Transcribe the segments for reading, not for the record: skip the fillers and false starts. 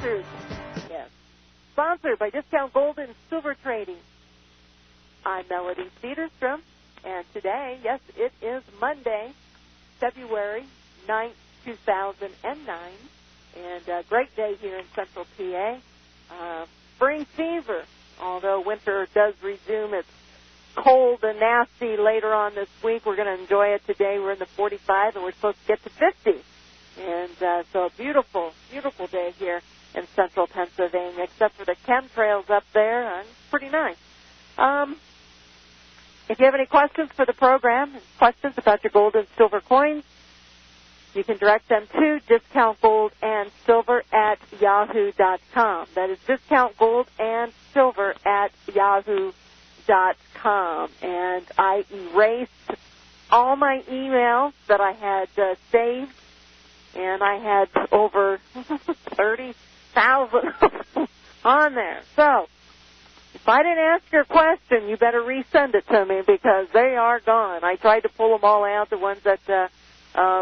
Yes. Sponsored by Discount Gold and Silver Trading. I'm Melody Cedarstrom, and today, yes, it is Monday, February 9th, 2009, and a great day here in Central PA. Spring fever, although winter does resume its cold and nasty later on this week. We're going to enjoy it today. We're in the 45, and we're supposed to get to 50. And so a beautiful, beautiful day here in Central Pennsylvania, except for the chemtrails up there. It's pretty nice. If you have any questions for the program, questions about your gold and silver coins, you can direct them to discountgoldandsilver@yahoo.com. That is discountgoldandsilver@yahoo.com. And I erased all my emails that I had saved, and I had over 30,000 on there. So if I didn't ask your question, you better resend it to me because they are gone. I tried to pull them all out, the ones that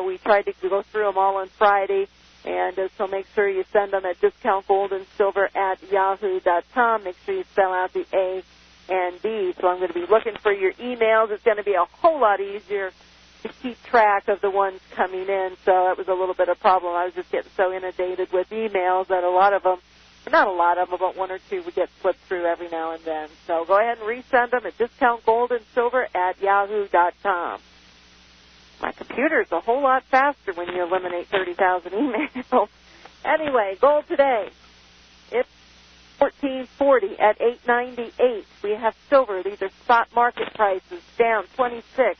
we tried to go through them all on Friday. And so make sure you send them at discountgoldandsilver@yahoo.com. Make sure you spell out the A and B. So I'm going to be looking for your emails. It's going to be a whole lot easier to keep track of the ones coming in. So that was a little bit of a problem. I was just getting so inundated with emails that a lot of them, not a lot of them, but one or two would get slipped through every now and then. So go ahead and resend them at discountgoldandsilver@yahoo.com. My computer's a whole lot faster when you eliminate 30,000 emails. Anyway, gold today, it's $14.40 at $8.98. We have silver. These are spot market prices, down 26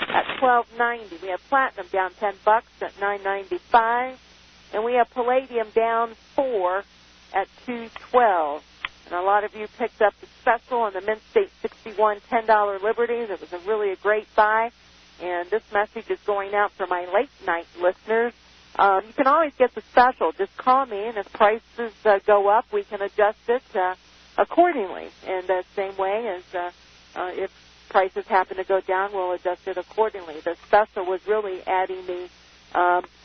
at $12.90. We have platinum down $10 at $9.95. And we have palladium down 4 at $2.12. And a lot of you picked up the special on the Mint State 61 $10 Liberties. It was a great buy. And this message is going out for my late night listeners. You can always get the special. Just call me, and if prices go up, we can adjust it accordingly. And the same way as if prices happen to go down, we'll adjust it accordingly. The special was really adding the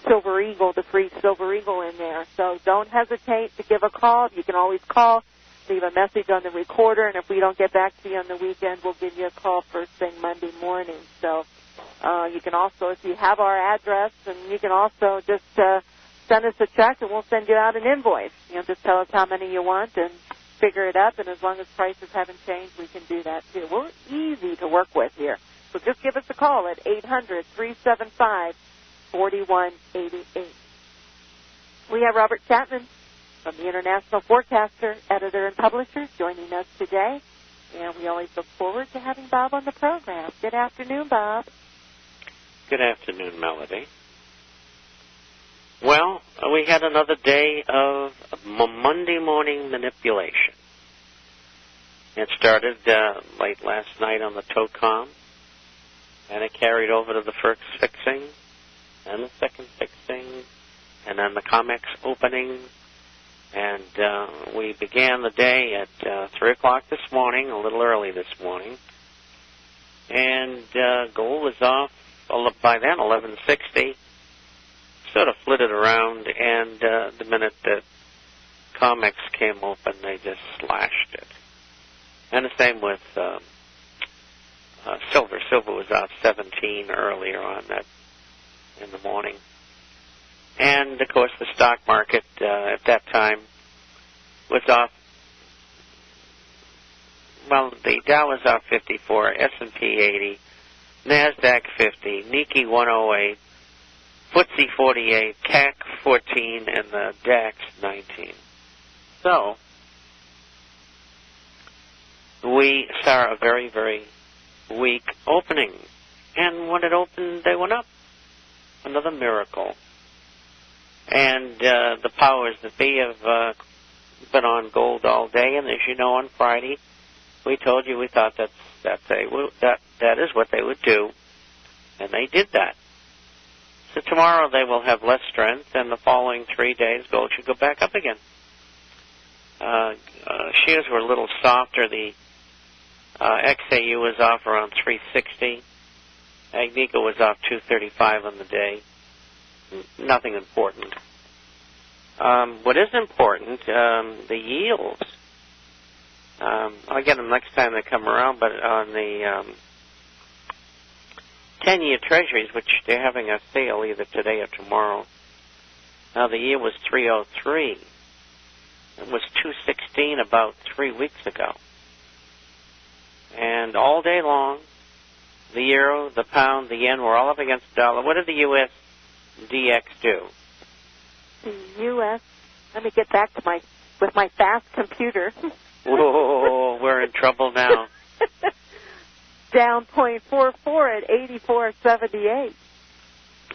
Silver Eagle, the free Silver Eagle in there. So don't hesitate to give a call. You can always call, leave a message on the recorder, and if we don't get back to you on the weekend, we'll give you a call first thing Monday morning. So you can also, if you have our address, and you can also just send us a check, and we'll send you out an invoice. Just tell us how many you want and figure it up, and as long as prices haven't changed, we can do that too. We're easy to work with here. So just give us a call at 800-375-4188. We have Robert Chapman from the International Forecaster, editor and publisher, joining us today. And we always look forward to having Bob on the program. Good afternoon, Bob. Good afternoon, Melody. Well, we had another day of Monday morning manipulation. It started late last night on the TOCOM, and it carried over to the first fixing, and the second fixing, and then the COMEX opening. And we began the day at 3 o'clock this morning, a little early this morning. And gold was off by then, 1160. Sort of flitted around, and the minute that COMEX came open, they just slashed it. And the same with silver. Silver was off 17 earlier on that in the morning. And, of course, the stock market at that time was off. Well, the Dow was off 54, S&P 80, NASDAQ 50, Nikkei 108, FTSE 48, CAC 14, and the DAX 19. So, we saw a very, very weak opening. And when it opened, they went up. Another miracle. And the powers that be have been on gold all day. And as you know, on Friday, we told you we thought that is what they would do. And they did that. So tomorrow they will have less strength, and the following 3 days, gold should go back up again. Shares were a little softer. The XAU was off around 360. Agnico was off 235 on the day. Nothing important. What is important, the yields. I'll get them next time they come around, but on the 10-year treasuries, which they're having a sale either today or tomorrow, now the yield was 303. It was 216 about 3 weeks ago. And all day long, the euro, the pound, the yen were all up against the dollar. What did the USDX do? The U.S. Let me get back to with my fast computer. Whoa, we're in trouble now. Down 0.44 at 84.78.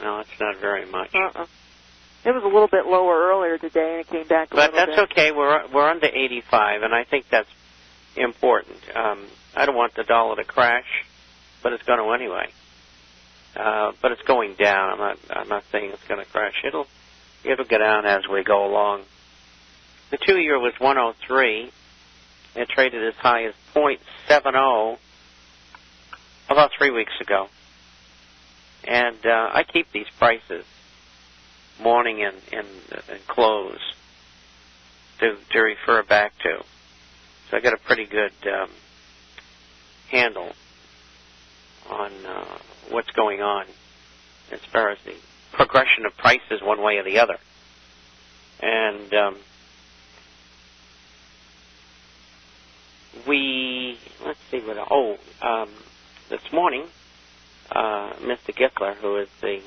No, that's not very much. It was a little bit lower earlier today, and it came back a little bit. But that's okay. We're under 85, and I think that's important. I don't want the dollar to crash, but it's going to anyway. But it's going down. I'm not saying it's going to crash. It'll go down as we go along. The 2-year was 103. It traded as high as 0.70 about 3 weeks ago. And I keep these prices morning and close to refer back to. So I got a pretty good handle on what's going on as far as the progression of prices one way or the other. And let's see what, this morning, Mr. Gittler, who is the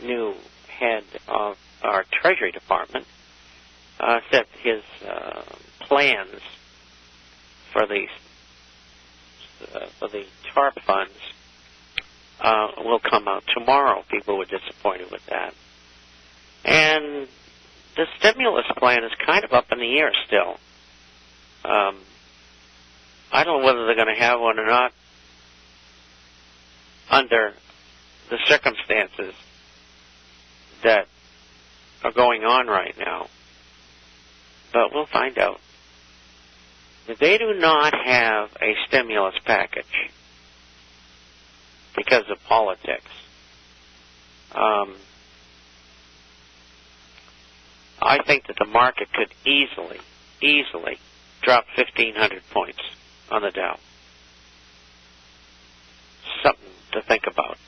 new head of our Treasury Department, said his plans for the TARP funds will come out tomorrow. People were disappointed with that. And the stimulus plan is kind of up in the air still. I don't know whether they're going to have one or not under the circumstances that are going on right now. But we'll find out. They do not have a stimulus package because of politics. I think that the market could easily drop 1,500 points on the Dow. Something to think about.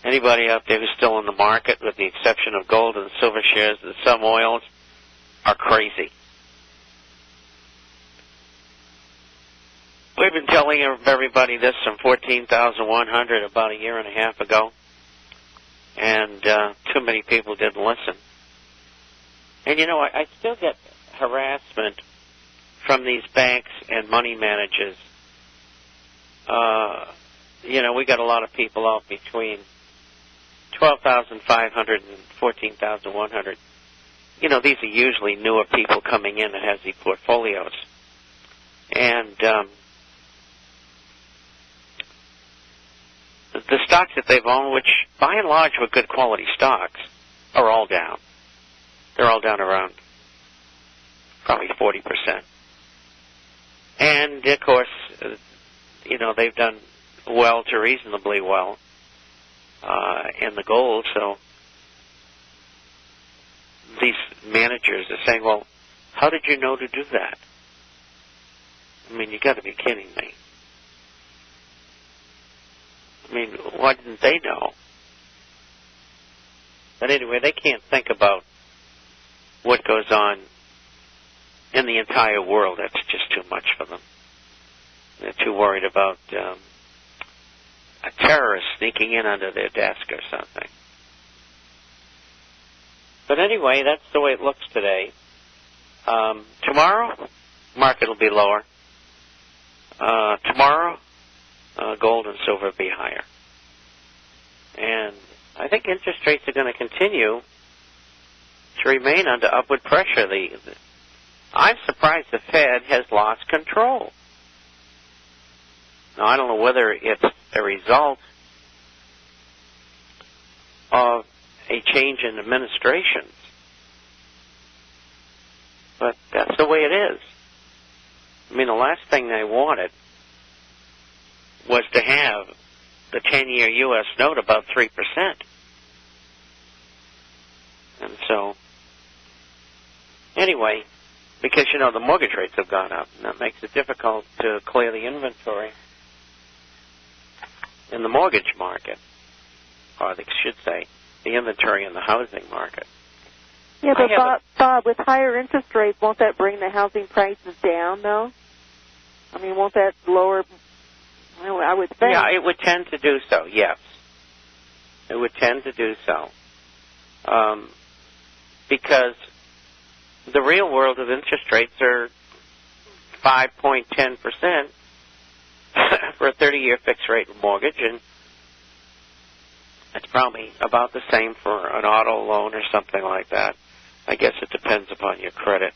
Anybody out there who's still in the market, with the exception of gold and silver shares and some oils, are crazy. We've been telling everybody this from 14,100 about a year and a half ago, and too many people didn't listen. And you know, I still get harassment from these banks and money managers. We got a lot of people out between 12,500 and 14,100. These are usually newer people coming in that has these portfolios. And the stocks that they've owned, which by and large were good quality stocks, are all down. They're all down around probably 40%. And, of course, they've done well to reasonably well in the gold, so these managers are saying, well, how did you know to do that? I mean, you got to be kidding me. I mean, why didn't they know? But anyway, they can't think about what goes on in the entire world. That's just too much for them. They're too worried about a terrorist sneaking in under their desk or something. But anyway, that's the way it looks today. Tomorrow, market will be lower. Tomorrow, gold and silver will be higher. And I think interest rates are going to continue to remain under upward pressure. I'm surprised the Fed has lost control. Now, I don't know whether it's a result of a change in administrations, but that's the way it is. I mean, the last thing they wanted was to have the 10-year U.S. note about 3%. And Anyway, because, the mortgage rates have gone up, and that makes it difficult to clear the inventory in the mortgage market, or I should say, the inventory in the housing market. Yeah, but Bob, with higher interest rates, won't that bring the housing prices down, though? I mean, won't that lower, I would think. Yeah, it would tend to do so, yes. It would tend to do so. Because the real world of interest rates are 5.10% for a 30-year fixed-rate mortgage, and it's probably about the same for an auto loan or something like that. I guess it depends upon your credit.